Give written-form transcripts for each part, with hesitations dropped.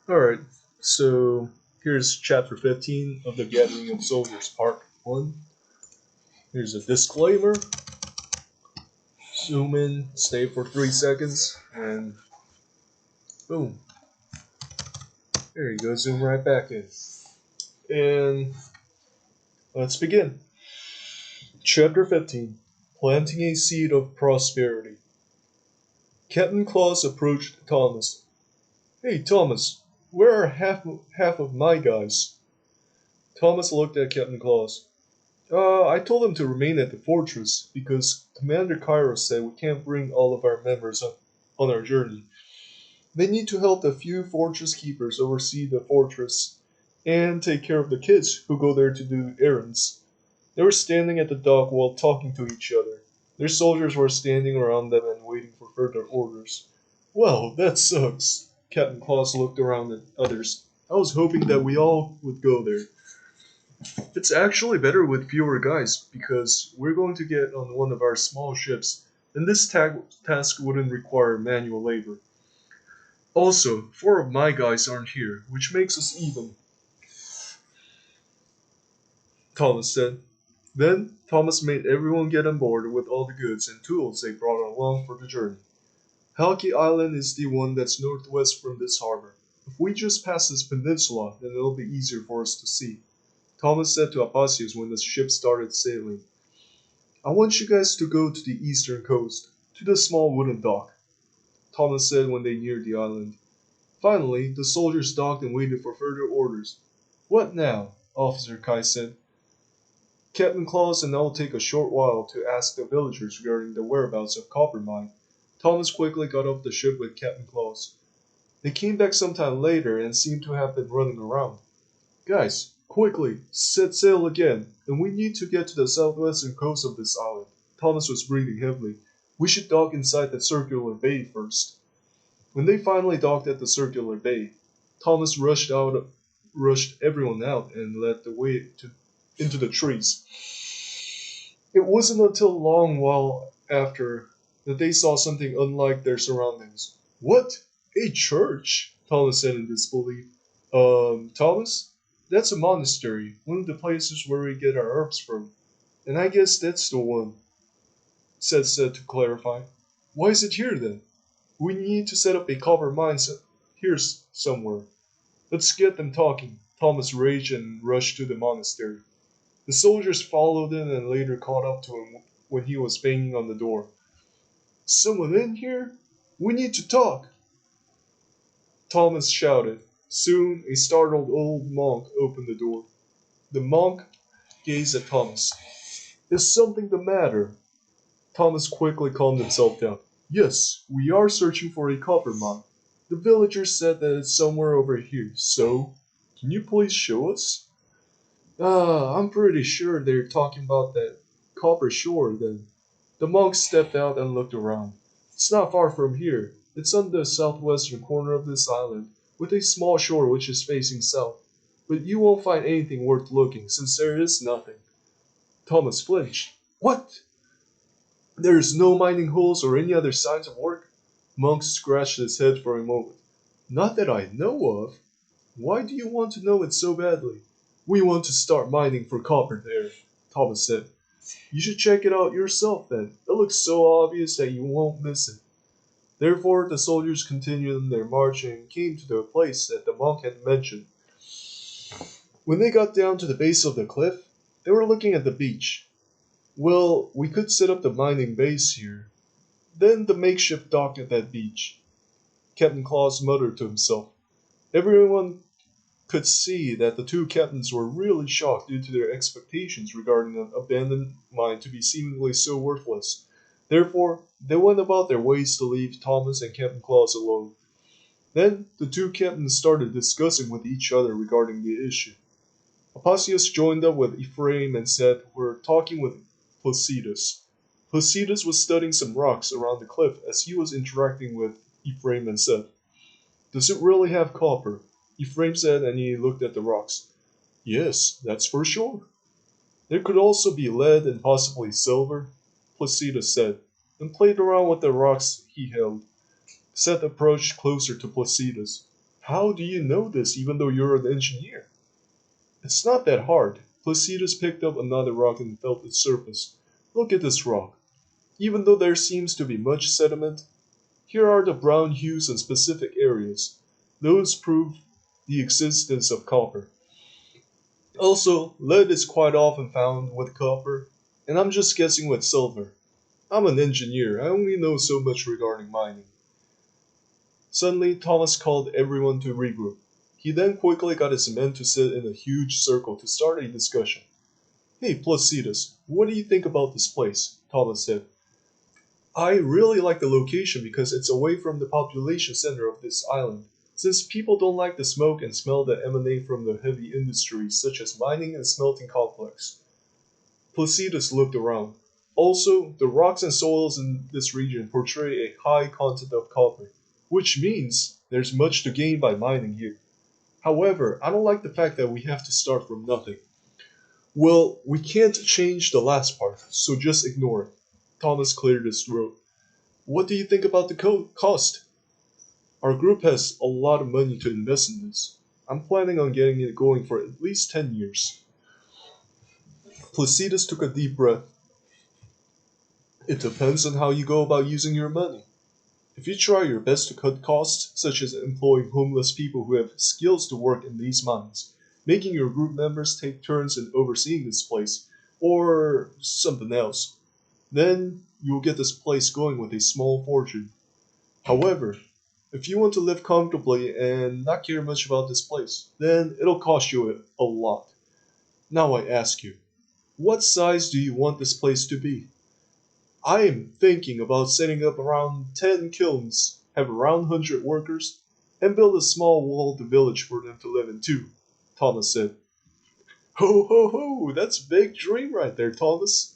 Alright, so here's chapter 15 of the Gathering of Soldiers, part 1. Here's a disclaimer. Zoom in, stay for 3 seconds, and boom. There you go, zoom right back in. And let's begin. Chapter 15 Planting a Seed of Prosperity. Captain Claus approached Thomas. Hey, Thomas, where are half of my guys? Thomas looked at Captain Claus. I told them to remain at the fortress because Commander Cairo said we can't bring all of our members on our journey. They need to help the few fortress keepers oversee the fortress and take care of the kids who go there to do errands. They were standing at the dock while talking to each other. Their soldiers were standing around them and waiting for further orders. Well, that sucks. Captain Claus looked around at others. I was hoping that we all would go there. It's actually better with fewer guys because we're going to get on one of our small ships, and this task wouldn't require manual labor. Also, four of my guys aren't here, which makes us even, Thomas said. Then Thomas made everyone get on board with all the goods and tools they brought along for the journey. Halki Island is the one that's northwest from this harbor. If we just pass this peninsula, then it'll be easier for us to see, Thomas said to Apacius when the ship started sailing. I want you guys to go to the eastern coast, to the small wooden dock, Thomas said when they neared the island. Finally, the soldiers docked and waited for further orders. What now? Officer Kai said. Captain Claus and I will take a short while to ask the villagers regarding the whereabouts of Coppermine. Thomas quickly got off the ship with Captain Claus. They came back sometime later and seemed to have been running around. Guys, quickly, set sail again, and we need to get to the southwestern coast of this island. Thomas was breathing heavily. We should dock inside the circular bay first. When they finally docked at the circular bay, Thomas rushed everyone out and led the way into the trees. It wasn't until a long while after that they saw something unlike their surroundings. What? A church? Thomas said in disbelief. Thomas? That's a monastery, one of the places where we get our herbs from. And I guess that's the one, said to clarify. Why is it here then? We need to set up a copper mine here somewhere. Let's get them talking. Thomas raged and rushed to the monastery. The soldiers followed him and later caught up to him when he was banging on the door. Someone in here? We need to talk, Thomas shouted. Soon a startled old monk opened the door. The monk gazed at Thomas. Is something the matter? Thomas quickly calmed himself down. Yes, we are searching for a copper mine. The villagers said that it's somewhere over here, so can you please show us? I'm pretty sure they're talking about that copper shore then. The monk stepped out and looked around. It's not far from here. It's on the southwestern corner of this island, with a small shore which is facing south. But you won't find anything worth looking, since there is nothing. Thomas flinched. What? There's no mining holes or any other signs of work? Monk scratched his head for a moment. Not that I know of. Why do you want to know it so badly? We want to start mining for copper there, Thomas said. You should check it out yourself then. It looks so obvious that you won't miss it. Therefore, the soldiers continued their march and came to the place that the monk had mentioned. When they got down to the base of the cliff, they were looking at the beach. Well, we could set up the mining base here. Then the makeshift dock at that beach. Captain Claus muttered to himself. Everyone could see that the two captains were really shocked due to their expectations regarding an abandoned mine to be seemingly so worthless. Therefore, they went about their ways to leave Thomas and Captain Claus alone. Then the two captains started discussing with each other regarding the issue. Apacius joined up with Ephraim and said, We're talking with Placidus. Placidus was studying some rocks around the cliff as he was interacting with Ephraim and said, Does it really have copper? Ephraim said, and he looked at the rocks. Yes, that's for sure. There could also be lead and possibly silver, Placidus said, and played around with the rocks he held. Seth approached closer to Placidus. How do you know this even though you're an engineer? It's not that hard. Placidus picked up another rock and felt its surface. Look at this rock. Even though there seems to be much sediment, here are the brown hues in specific areas. Those prove the existence of copper. Also, lead is quite often found with copper, and I'm just guessing with silver. I'm an engineer, I only know so much regarding mining. Suddenly, Thomas called everyone to regroup. He then quickly got his men to sit in a huge circle to start a discussion. Hey, Placidus, what do you think about this place? Thomas said. I really like the location because it's away from the population center of this island. Since people don't like the smoke and smell that emanate from the heavy industries such as mining and smelting complex. Placidus looked around. Also, the rocks and soils in this region portray a high content of copper, which means there's much to gain by mining here. However, I don't like the fact that we have to start from nothing. Well, we can't change the last part, so just ignore it. Thomas cleared his throat. What do you think about the cost? Our group has a lot of money to invest in this. I'm planning on getting it going for at least 10 years. Placidus took a deep breath. It depends on how you go about using your money. If you try your best to cut costs, such as employing homeless people who have skills to work in these mines, making your group members take turns in overseeing this place, or something else, then you'll get this place going with a small fortune. However, if you want to live comfortably and not care much about this place, then it'll cost you a lot. Now I ask you, what size do you want this place to be? I am thinking about setting up around 10 kilns, have around 100 workers, and build a small walled village for them to live in too, Thomas said. Ho ho ho, that's a big dream right there, Thomas.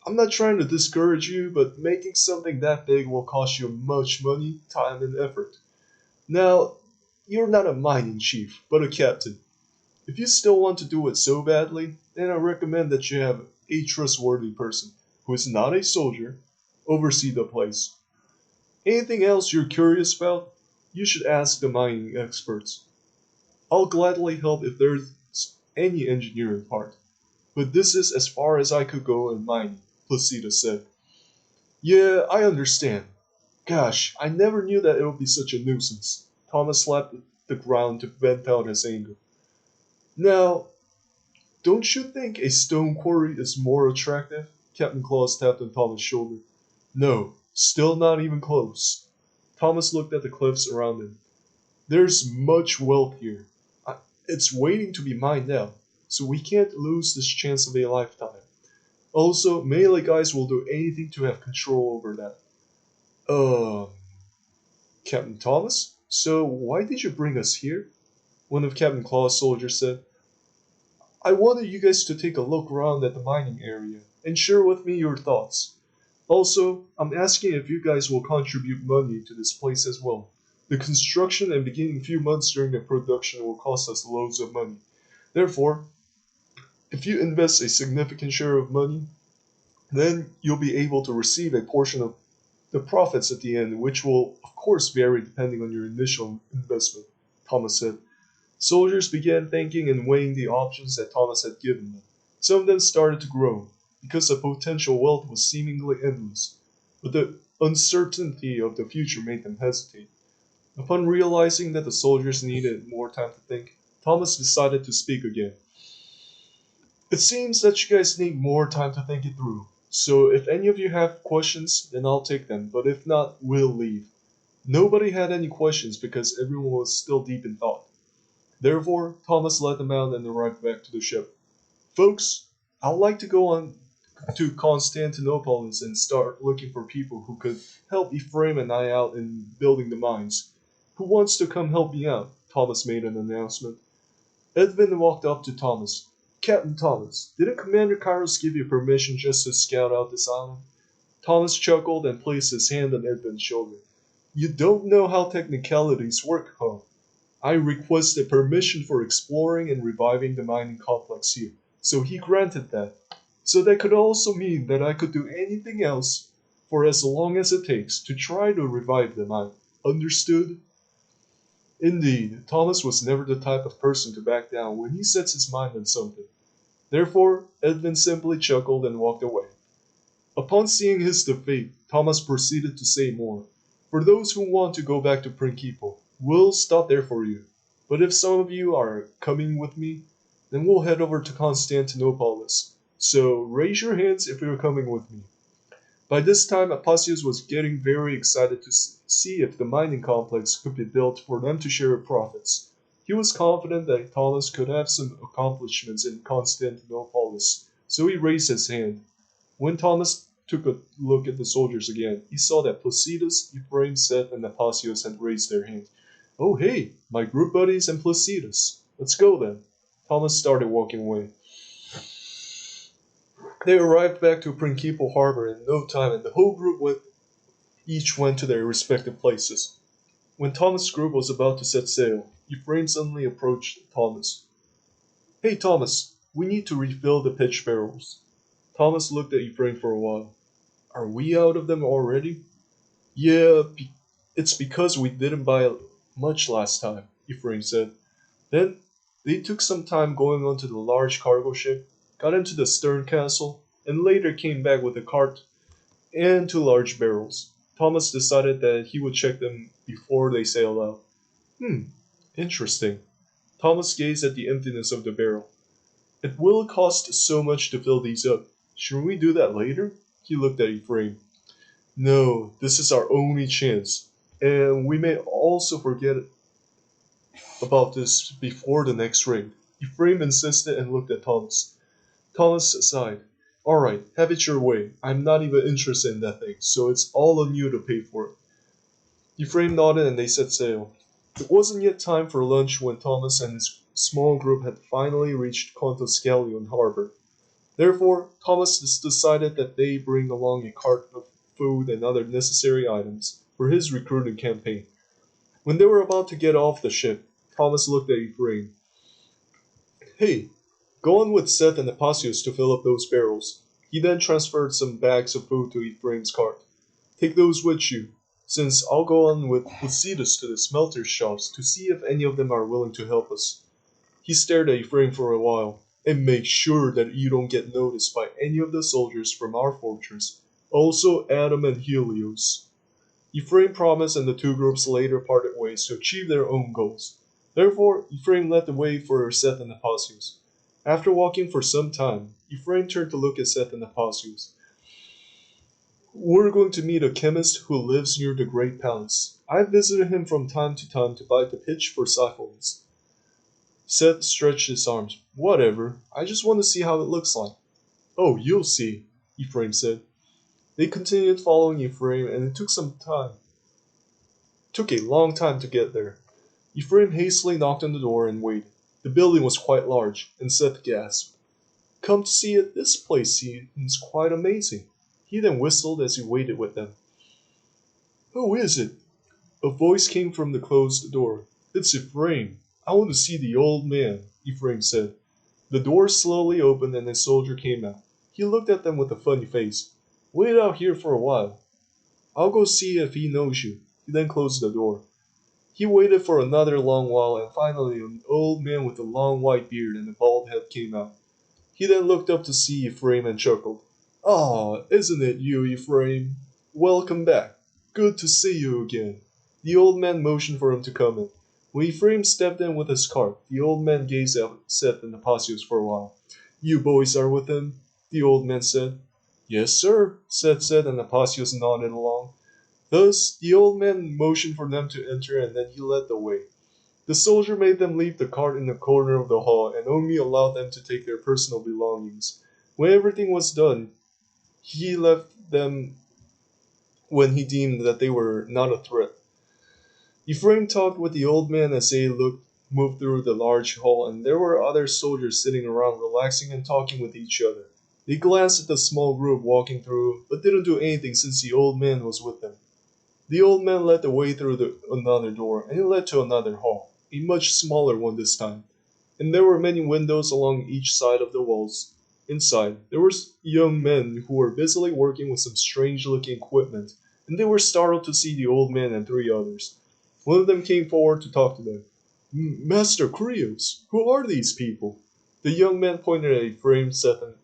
I'm not trying to discourage you, but making something that big will cost you much money, time, and effort. Now, you're not a mining chief, but a captain. If you still want to do it so badly, then I recommend that you have a trustworthy person, who is not a soldier, oversee the place. Anything else you're curious about? You should ask the mining experts. I'll gladly help if there's any engineering part. But this is as far as I could go in mining, Placida said. Yeah, I understand. Gosh, I never knew that it would be such a nuisance. Thomas slapped the ground to vent out his anger. Now, don't you think a stone quarry is more attractive? Captain Claus tapped on Thomas' shoulder. No, still not even close. Thomas looked at the cliffs around him. There's much wealth here. It's waiting to be mined out, so we can't lose this chance of a lifetime. Also, melee guys will do anything to have control over that. Um, Captain Thomas? So why did you bring us here? One of Captain Claw's soldiers said. I wanted you guys to take a look around at the mining area and share with me your thoughts. Also, I'm asking if you guys will contribute money to this place as well. The construction and beginning few months during the production will cost us loads of money. Therefore, if you invest a significant share of money, then you'll be able to receive a portion of the profits at the end, which will, of course, vary depending on your initial investment, Thomas said. Soldiers began thinking and weighing the options that Thomas had given them. Some of them started to groan, because the potential wealth was seemingly endless, but the uncertainty of the future made them hesitate. Upon realizing that the soldiers needed more time to think, Thomas decided to speak again. It seems that you guys need more time to think it through. So if any of you have questions, then I'll take them, but if not, we'll leave. Nobody had any questions because everyone was still deep in thought. Therefore, Thomas let them out and arrived back to the ship. Folks, I'd like to go on to Constantinople and start looking for people who could help Ephraim and I out in building the mines. Who wants to come help me out? Thomas made an announcement. Edwin walked up to Thomas. Captain Thomas, didn't Commander Kairos give you permission just to scout out this island? Thomas chuckled and placed his hand on Edwin's shoulder. You don't know how technicalities work, huh? I requested permission for exploring and reviving the mining complex here, so he granted that. So that could also mean that I could do anything else for as long as it takes to try to revive the mine. Understood? Indeed, Thomas was never the type of person to back down when he sets his mind on something. Therefore, Edmund simply chuckled and walked away. Upon seeing his defeat, Thomas proceeded to say more. For those who want to go back to Principe, we'll stop there for you. But if some of you are coming with me, then we'll head over to Constantinopolis. So raise your hands if you're coming with me. By this time, Apacius was getting very excited to see if the mining complex could be built for them to share profits. He was confident that Thomas could have some accomplishments in Constantinopolis, so he raised his hand. When Thomas took a look at the soldiers again, he saw that Placidus, Ephraim, Seth, and Apacius had raised their hands. Oh, hey, my group buddies and Placidus. Let's go then. Thomas started walking away. They arrived back to Principe Harbor in no time, and the whole group each went to their respective places. When Thomas' group was about to set sail, Ephraim suddenly approached Thomas. Hey, Thomas, we need to refill the pitch barrels. Thomas looked at Ephraim for a while. Are we out of them already? Yeah, it's because we didn't buy much last time, Ephraim said. Then they took some time going onto the large cargo ship, got into the stern castle, and later came back with a cart and 2 large barrels. Thomas decided that he would check them before they sailed out. Interesting. Thomas gazed at the emptiness of the barrel. It will cost so much to fill these up. Should we do that later? He looked at Ephraim. No, this is our only chance. And we may also forget about this before the next raid. Ephraim insisted and looked at Thomas. Thomas sighed. Alright, have it your way. I'm not even interested in that thing, so it's all on you to pay for it. Ephraim nodded and they set sail. It wasn't yet time for lunch when Thomas and his small group had finally reached Contuscalion harbor. Therefore, Thomas decided that they bring along a cart of food and other necessary items for his recruiting campaign. When they were about to get off the ship, Thomas looked at Ephraim. Hey, go on with Seth and Apacius to fill up those barrels. He then transferred some bags of food to Ephraim's cart. Take those with you, since I'll go on with Placidus to the smelter shops to see if any of them are willing to help us. He stared at Ephraim for a while, and make sure that you don't get noticed by any of the soldiers from our fortress, also Adam and Helios. Ephraim promised, and the two groups later parted ways to achieve their own goals. Therefore, Ephraim led the way for Seth and Apacius. After walking for some time, Ephraim turned to look at Seth and Apacius. We're going to meet a chemist who lives near the Great Palace. I've visited him from time to time to buy the pitch for siphons. Seth stretched his arms. Whatever, I just want to see how it looks like. Oh, you'll see, Ephraim said. They continued following Ephraim, and it took a long time to get there. Ephraim hastily knocked on the door and waited. The building was quite large, and Seth gasped. Come to see it, this place seems quite amazing. He then whistled as he waited with them. Who is it? A voice came from the closed door. It's Ephraim. I want to see the old man, Ephraim said. The door slowly opened and a soldier came out. He looked at them with a funny face. Wait out here for a while. I'll go see if he knows you. He then closed the door. He waited for another long while, and finally an old man with a long white beard and a bald head came out. He then looked up to see Ephraim and chuckled. Ah, isn't it you, Ephraim? Welcome back. Good to see you again. The old man motioned for him to come in. When Ephraim stepped in with his cart, the old man gazed at Seth and Apacius for a while. You boys are with him? The old man said. Yes, sir, Seth said, and Apacius nodded along. Thus, the old man motioned for them to enter, and then he led the way. The soldier made them leave the cart in the corner of the hall, and only allowed them to take their personal belongings. When everything was done, he left them when he deemed that they were not a threat. Ephraim talked with the old man as they moved through the large hall, and there were other soldiers sitting around relaxing and talking with each other. They glanced at the small group walking through, but didn't do anything since the old man was with them. The old man led the way through another door, and it led to another hall, a much smaller one this time, and there were many windows along each side of the walls. Inside, there were young men who were busily working with some strange-looking equipment, and they were startled to see the old man and 3 others. One of them came forward to talk to them. Master Krios, who are these people? The young man pointed at Ephraim, Seth, and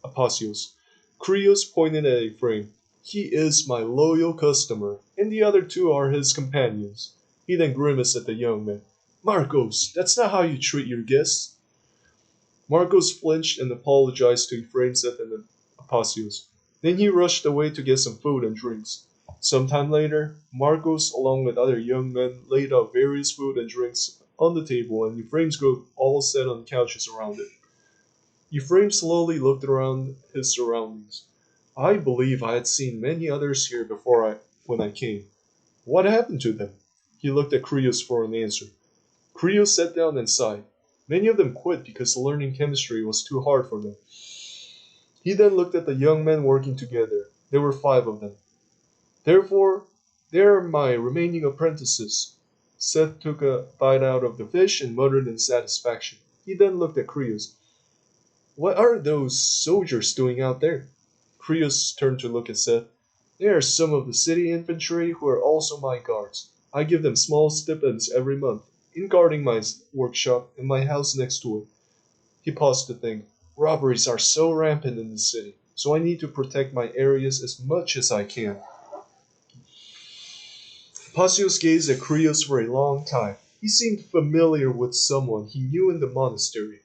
Apasios. Krios pointed at Ephraim. He is my loyal customer, and the other two are his companions. He then grimaced at the young man. Marcos, that's not how you treat your guests. Marcos flinched and apologized to Ephraim, Seth, and Apasios. Then he rushed away to get some food and drinks. Some time later, Marcos, along with other young men, laid out various food and drinks on the table, and Ephraim's group all sat on couches around it. Ephraim slowly looked around his surroundings. I believe I had seen many others here when I came. What happened to them? He looked at Krios for an answer. Krios sat down and sighed. Many of them quit because learning chemistry was too hard for them. He then looked at the young men working together. There were 5 of them. Therefore, they are my remaining apprentices. Seth took a bite out of the fish and muttered in satisfaction. He then looked at Krios. What are those soldiers doing out there? Krios turned to look at Seth. They are some of the city infantry who are also my guards. I give them small stipends every month, in guarding my workshop and my house next to it. He paused to think. Robberies are so rampant in the city, so I need to protect my areas as much as I can. Pasios gazed at Krios for a long time. He seemed familiar with someone he knew in the monastery.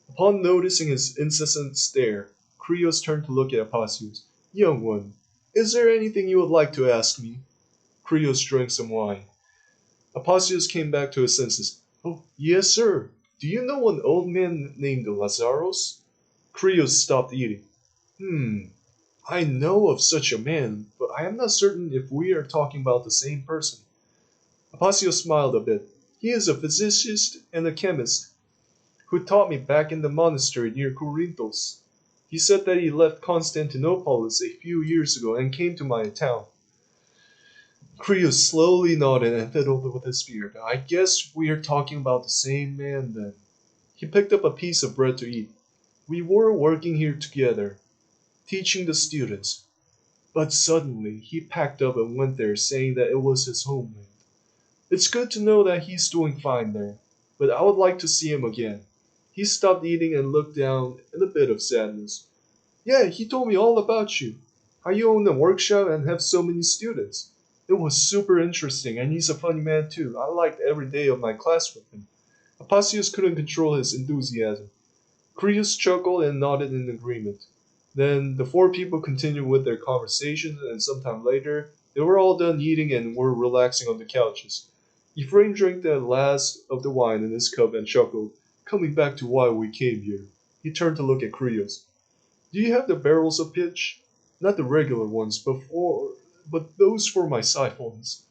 Upon noticing his incessant stare, Krios turned to look at Apasios. Young one, is there anything you would like to ask me? Krios drank some wine. Apasios came back to his senses. Oh, yes, sir. Do you know an old man named Lazaros? Krios stopped eating. I know of such a man, but I am not certain if we are talking about the same person. Apasios smiled a bit. He is a physicist and a chemist who taught me back in the monastery near Corinthos. He said that he left Constantinopolis a few years ago and came to my town. Krios slowly nodded and fiddled with his beard. I guess we are talking about the same man then. He picked up a piece of bread to eat. We were working here together, teaching the students. But suddenly he packed up and went there, saying that it was his homeland. It's good to know that he's doing fine there, but I would like to see him again. He stopped eating and looked down in a bit of sadness. Yeah, he told me all about you. How you own a workshop and have so many students. It was super interesting, and he's a funny man too. I liked every day of my class with him. Apasios couldn't control his enthusiasm. Krios chuckled and nodded in agreement. Then the 4 people continued with their conversation, and sometime later, they were all done eating and were relaxing on the couches. Ephraim drank the last of the wine in his cup and chuckled, coming back to why we came here. He turned to look at Krios. Do you have the barrels of pitch? Not the regular ones, but those for my siphons.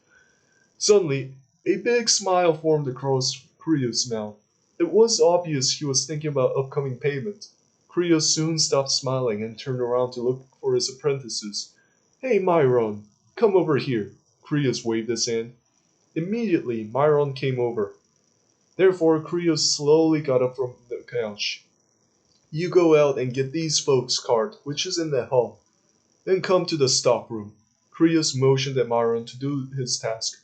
Suddenly, a big smile formed across Krios' mouth. It was obvious he was thinking about upcoming payment. Krios soon stopped smiling and turned around to look for his apprentices. Hey, Myron, come over here. Krios waved his hand. Immediately, Myron came over. Therefore, Krios slowly got up from the couch. You go out and get these folks' cart, which is in the hall. Then come to the stockroom. Krios motioned at Myron to do his task.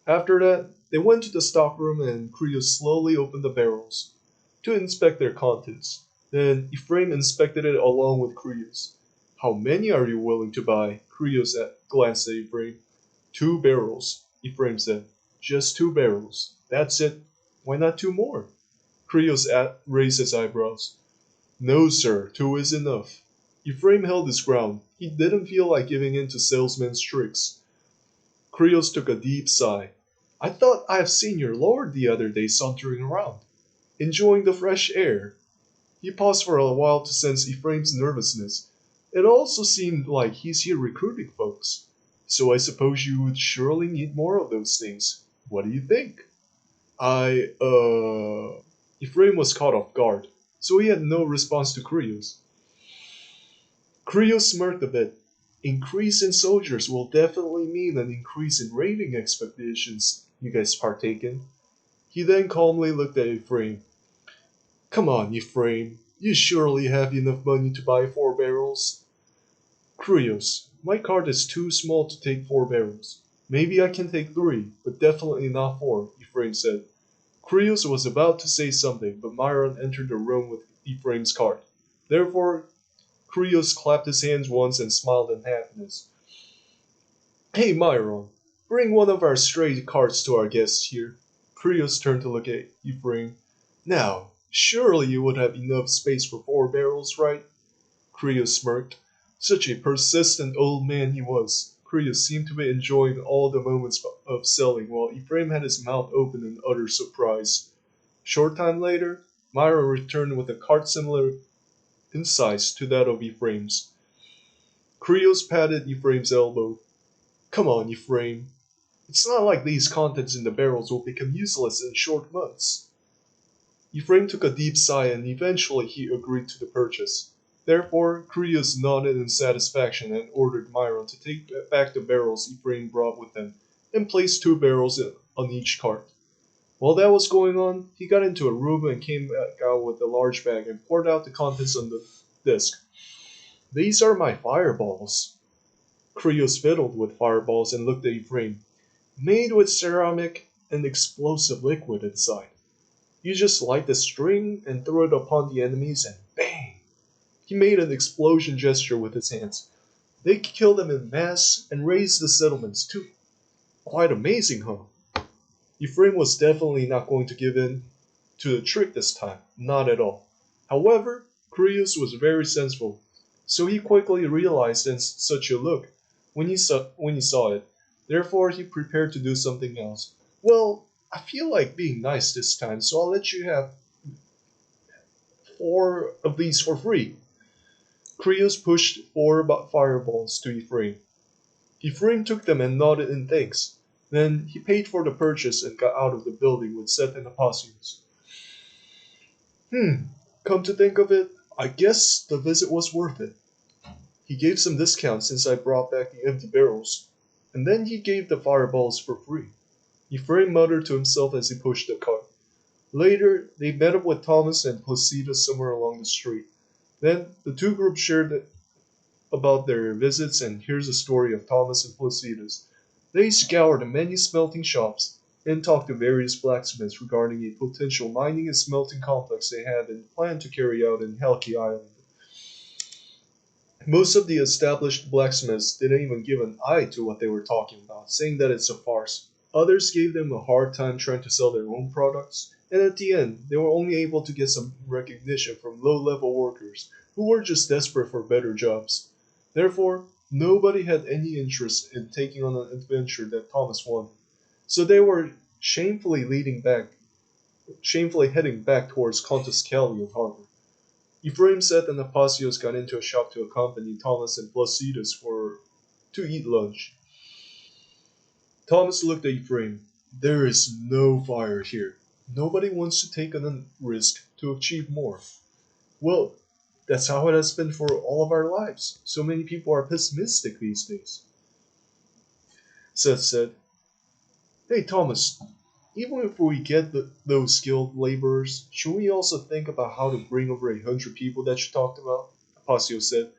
After that, they went to the stockroom and Krios slowly opened the barrels to inspect their contents. Then Ephraim inspected it along with Krios. How many are you willing to buy? Krios glanced at Ephraim. 2 barrels, Ephraim said. Just 2 barrels. That's it. Why not 2 more? Krios raised his eyebrows. No, sir, 2 is enough. Ephraim held his ground. He didn't feel like giving in to salesmen's tricks. Krios took a deep sigh. I thought I have seen your lord the other day sauntering around, enjoying the fresh air. He paused for a while to sense Ephraim's nervousness. It also seemed like he's here recruiting folks. So I suppose you would surely need more of those things. What do you think? Ephraim was caught off guard, so he had no response to Krios. Krios smirked a bit. Increase in soldiers will definitely mean an increase in raiding expeditions you guys partake in. He then calmly looked at Ephraim. Come on, Ephraim. You surely have enough money to buy 4 barrels. Krios, my cart is too small to take 4 barrels. Maybe I can take 3, but definitely not 4, Ephraim said. Krios was about to say something, but Myron entered the room with Ephraim's card. Therefore, Krios clapped his hands once and smiled in happiness. Hey, Myron, bring one of our stray cards to our guests here. Krios turned to look at Ephraim. Now, surely you would have enough space for 4 barrels, right? Krios smirked. Such a persistent old man he was. Krios seemed to be enjoying all the moments of selling, while Ephraim had his mouth open in utter surprise. Short time later, Myra returned with a cart similar in size to that of Ephraim's. Krios patted Ephraim's elbow. Come on, Ephraim. It's not like these contents in the barrels will become useless in short months. Ephraim took a deep sigh and eventually he agreed to the purchase. Therefore, Krios nodded in satisfaction and ordered Myron to take back the barrels Ephraim brought with him and place 2 barrels on each cart. While that was going on, he got into a room and came back out with a large bag and poured out the contents on the desk. These are my fireballs. Krios fiddled with fireballs and looked at Ephraim. Made with ceramic and explosive liquid inside. You just light the string and throw it upon the enemies and bang! He made an explosion gesture with his hands. They kill them in mass and raise the settlements too. Quite amazing, huh? Ephraim was definitely not going to give in to the trick this time, not at all. However, Krios was very sensible, so he quickly realized in such a look when he saw it. Therefore, he prepared to do something else. Well, I feel like being nice this time, so I'll let you have 4 of these for free. Krios pushed 4 fireballs to Ephraim. Ephraim took them and nodded in thanks. Then he paid for the purchase and got out of the building with Seth and Apossius. Come to think of it, I guess the visit was worth it. He gave some discount since I brought back the empty barrels, and then he gave the fireballs for free. Ephraim muttered to himself as he pushed the cart. Later, they met up with Thomas and Placidas somewhere along the street. Then the 2 groups shared about their visits, and here's the story of Thomas and Placidas. They scoured many smelting shops and talked to various blacksmiths regarding a potential mining and smelting complex they had and planned to carry out in Halki Island. Most of the established blacksmiths didn't even give an eye to what they were talking about, saying that it's a farce. Others gave them a hard time trying to sell their own products, and at the end, they were only able to get some recognition from low level workers who were just desperate for better jobs. Therefore, nobody had any interest in taking on an adventure that Thomas wanted. So they were shamefully heading back towards Contuscalion Harbor. Ephraim Seth and Apossios got into a shop to accompany Thomas and Placidas to eat lunch. Thomas looked at Ephraim. There is no fire here. Nobody wants to take a risk to achieve more. Well, that's how it has been for all of our lives. So many people are pessimistic these days. Seth said, Hey Thomas, even if we get those skilled laborers, should we also think about how to bring over 100 people that you talked about? Apostle said.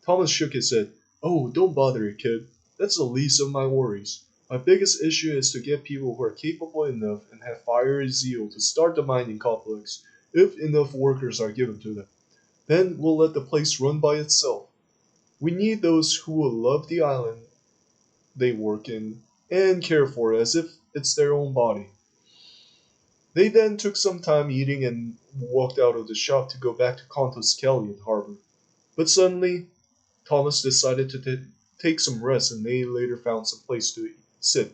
Thomas shook his head. Oh, don't bother, kid. That's the least of my worries. My biggest issue is to get people who are capable enough and have fiery zeal to start the mining complex, if enough workers are given to them. Then we'll let the place run by itself. We need those who will love the island they work in and care for it as if it's their own body. They then took some time eating and walked out of the shop to go back to Contuscalion Harbor. But suddenly, Thomas decided to take some rest and they later found some place to sit.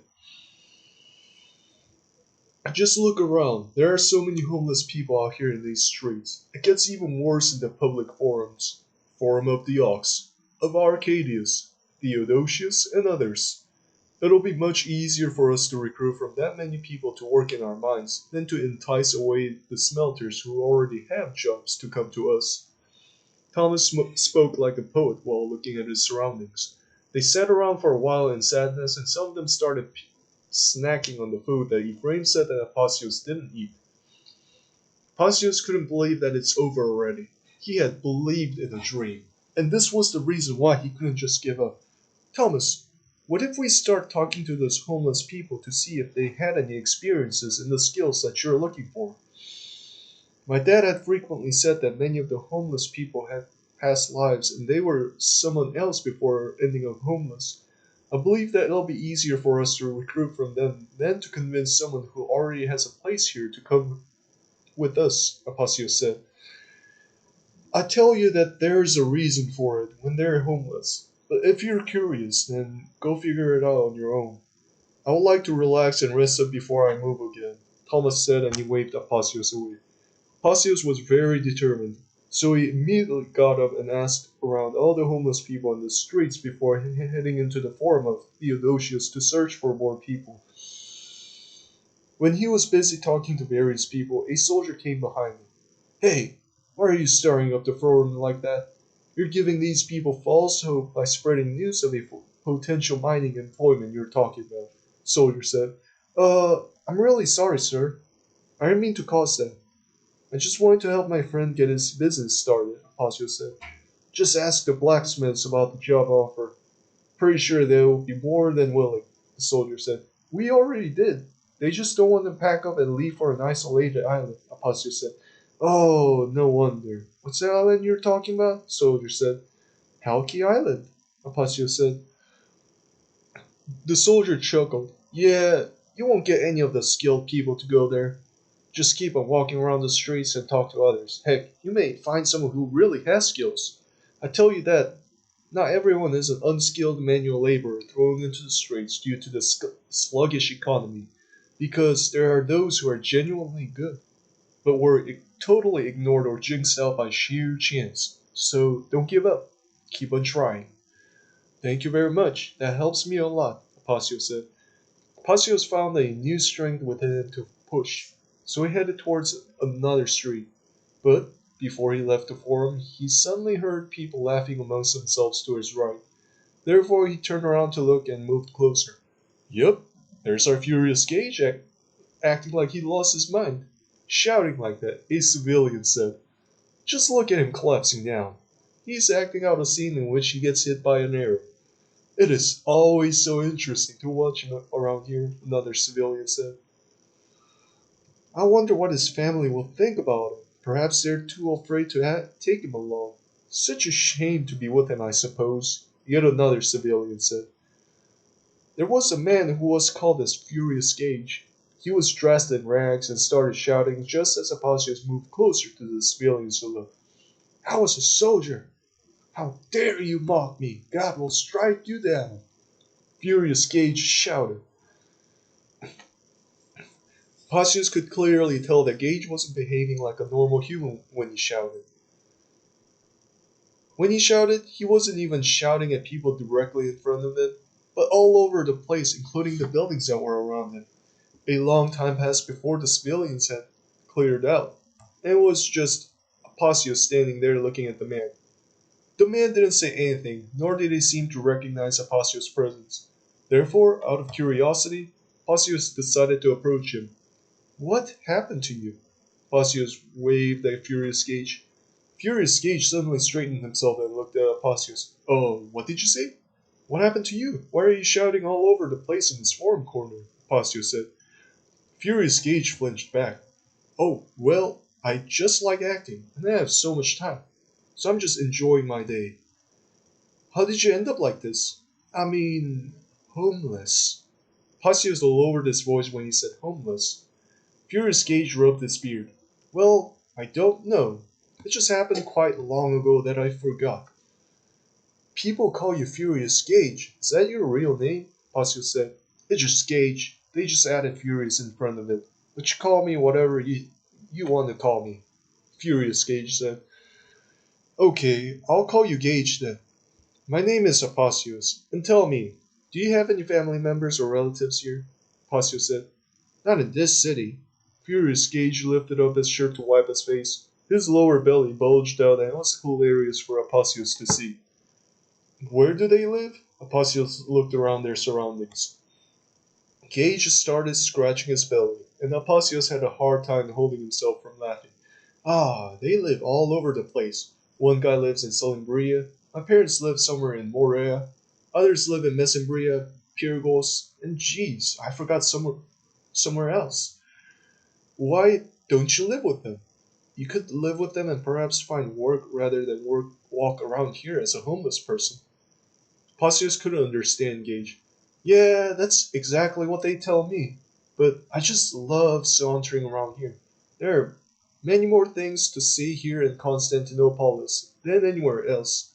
Just look around. There are so many homeless people out here in these streets. It gets even worse in the public forums. Forum of the Ox, of Arcadius, Theodosius, and others. It'll be much easier for us to recruit from that many people to work in our mines than to entice away the smelters who already have jobs to come to us. Thomas spoke like a poet while looking at his surroundings. They sat around for a while in sadness, and some of them started snacking on the food that Ephraim said that Apossios didn't eat. Apossios couldn't believe that it's over already. He had believed in a dream, and this was the reason why he couldn't just give up. Thomas, What if we start talking to those homeless people to see if they had any experiences in the skills that you're looking for? My dad had frequently said that many of the homeless people had past lives and they were someone else before ending up homeless. I believe that it'll be easier for us to recruit from them than to convince someone who already has a place here to come with us, Apacio said. I tell you that there's a reason for it when they're homeless. But if you're curious, then go figure it out on your own. I would like to relax and rest up before I move again, Thomas said, and he waved Apacios away. Apacios was very determined, so he immediately got up and asked around all the homeless people in the streets before heading into the Forum of Theodosius to search for more people. When he was busy talking to various people, a soldier came behind him. Hey, why are you stirring up the forum like that? You're giving these people false hope by spreading news of a potential mining employment you're talking about, soldier said. I'm really sorry, sir. I didn't mean to cause that. I just wanted to help my friend get his business started, Apacio said. Just ask the blacksmiths about the job offer. Pretty sure they'll be more than willing, the soldier said. We already did. They just don't want to pack up and leave for an isolated island, Apacio said. Oh, no wonder. What's the island you're talking about? Soldier said. Halki Island, Apacio said. The soldier chuckled. Yeah, you won't get any of the skilled people to go there. Just keep on walking around the streets and talk to others. Heck, you may find someone who really has skills. I tell you that not everyone is an unskilled manual laborer thrown into the streets due to the sluggish economy, because there are those who are genuinely good, but were totally ignored or jinxed out by sheer chance. So don't give up. Keep on trying. Thank you very much. That helps me a lot, Apacio said. Apacios found a new strength within him to push, so he headed towards another street. But before he left the forum, he suddenly heard people laughing amongst themselves to his right. Therefore, he turned around to look and moved closer. Yup, there's our furious Gage acting like he lost his mind. Shouting like that, a civilian said. Just look at him collapsing down. He's acting out a scene in which he gets hit by an arrow. It is always so interesting to watch him around here, another civilian said. I wonder what his family will think about him. Perhaps they're too afraid to take him along. Such a shame to be with him, I suppose, yet another civilian said. There was a man who was called as Furious Gage. He was dressed in rags and started shouting just as Apacios moved closer to the civilian saloon. I was a soldier. How dare you mock me? God will strike you down. Furious Gage shouted. Apacios could clearly tell that Gage wasn't behaving like a normal human when he shouted. When he shouted, he wasn't even shouting at people directly in front of him, but all over the place, including the buildings that were around him. A long time passed before the civilians had cleared out, and it was just Apacios standing there looking at the man. The man didn't say anything, nor did he seem to recognize Apacios' presence. Therefore, out of curiosity, Apacios decided to approach him. What happened to you? Apacios waved at Furious Gage. Furious Gage suddenly straightened himself and looked at Apacios. Oh, what did you say? What happened to you? Why are you shouting all over the place in this forum corner? Apacios said. Furious Gage flinched back. Oh, well, I just like acting, and I have so much time. So I'm just enjoying my day. How did you end up like this? I mean, homeless. Apacios lowered his voice when he said homeless. Furious Gage rubbed his beard. Well, I don't know. It just happened quite long ago that I forgot. People call you Furious Gage. Is that your real name? Apacios said. It's just Gage. They just added Furious in front of it. But you call me whatever you want to call me. Furious Gage said. Okay, I'll call you Gage then. My name is Apacios. And tell me, do you have any family members or relatives here? Apacios said. Not in this city. Furious Gage lifted up his shirt to wipe his face. His lower belly bulged out and it was hilarious for Apacios to see. Where do they live? Apacios looked around their surroundings. Gage started scratching his belly, and Apacios had a hard time holding himself from laughing. Ah, they live all over the place. One guy lives in Salimbria. My parents live somewhere in Morea. Others live in Mesembria. Pyrgos, and geez, I forgot somewhere else. Why don't you live with them? You could live with them and perhaps find work rather than walk around here as a homeless person. Pasius couldn't understand Gage. Yeah, that's exactly what they tell me. But I just love sauntering around here. There are many more things to see here in Constantinopolis than anywhere else.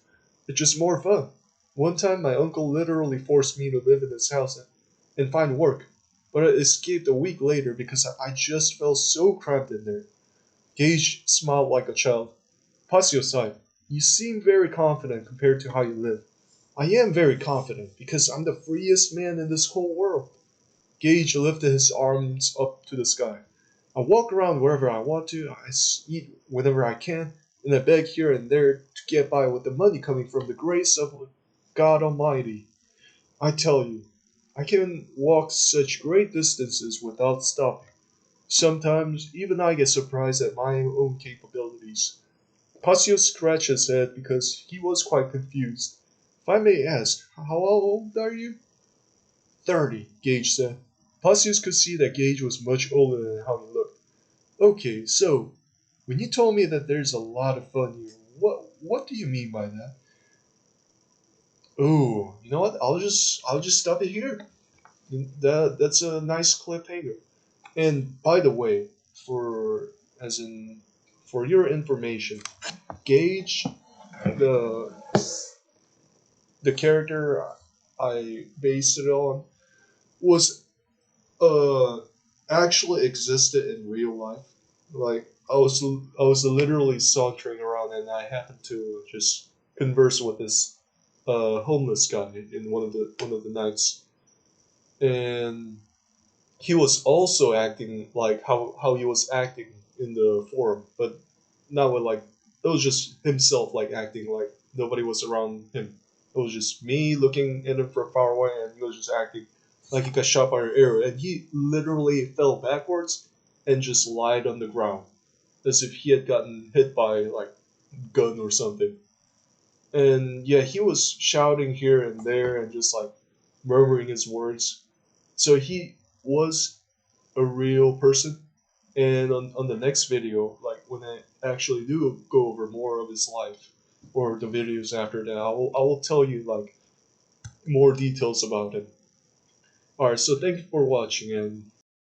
It's just more fun. One time my uncle literally forced me to live in his house and find work, but I escaped a week later because I just felt so cramped in there. Gage smiled like a child. Pasio sighed. You seem very confident compared to how you live. I am very confident because I'm the freest man in this whole world. Gage lifted his arms up to the sky. I walk around wherever I want to, eat whenever I can, and I beg here and there to get by with the money coming from the grace of God Almighty. I tell you, I can walk such great distances without stopping. Sometimes even I get surprised at my own capabilities. Pasio scratched his head because he was quite confused. If I may ask, how old are you? 30, Gage said. Pasius could see that Gage was much older than how he looked. Okay, so when you told me that there's a lot of fun here, what do you mean by that? Oh, you know what? I'll just stop it here. That's a nice cliffhanger. And by the way, for as in for your information, Gage, the the character I based it on, was actually existed in real life. Like I was literally sauntering around and I happened to just converse with this homeless guy in one of the nights, and he was also acting like how he was acting in the forum, but not with like it was just himself like acting like nobody was around him. It was just me looking at him from far away, and he was just acting like he got shot by an arrow, and he literally fell backwards and just lied on the ground as if he had gotten hit by like gun or something. And yeah, he was shouting here and there and just like murmuring his words. So he was a real person. And on the next video, like when I actually do go over more of his life or the videos after that, I will tell you like more details about him. Alright, so thank you for watching and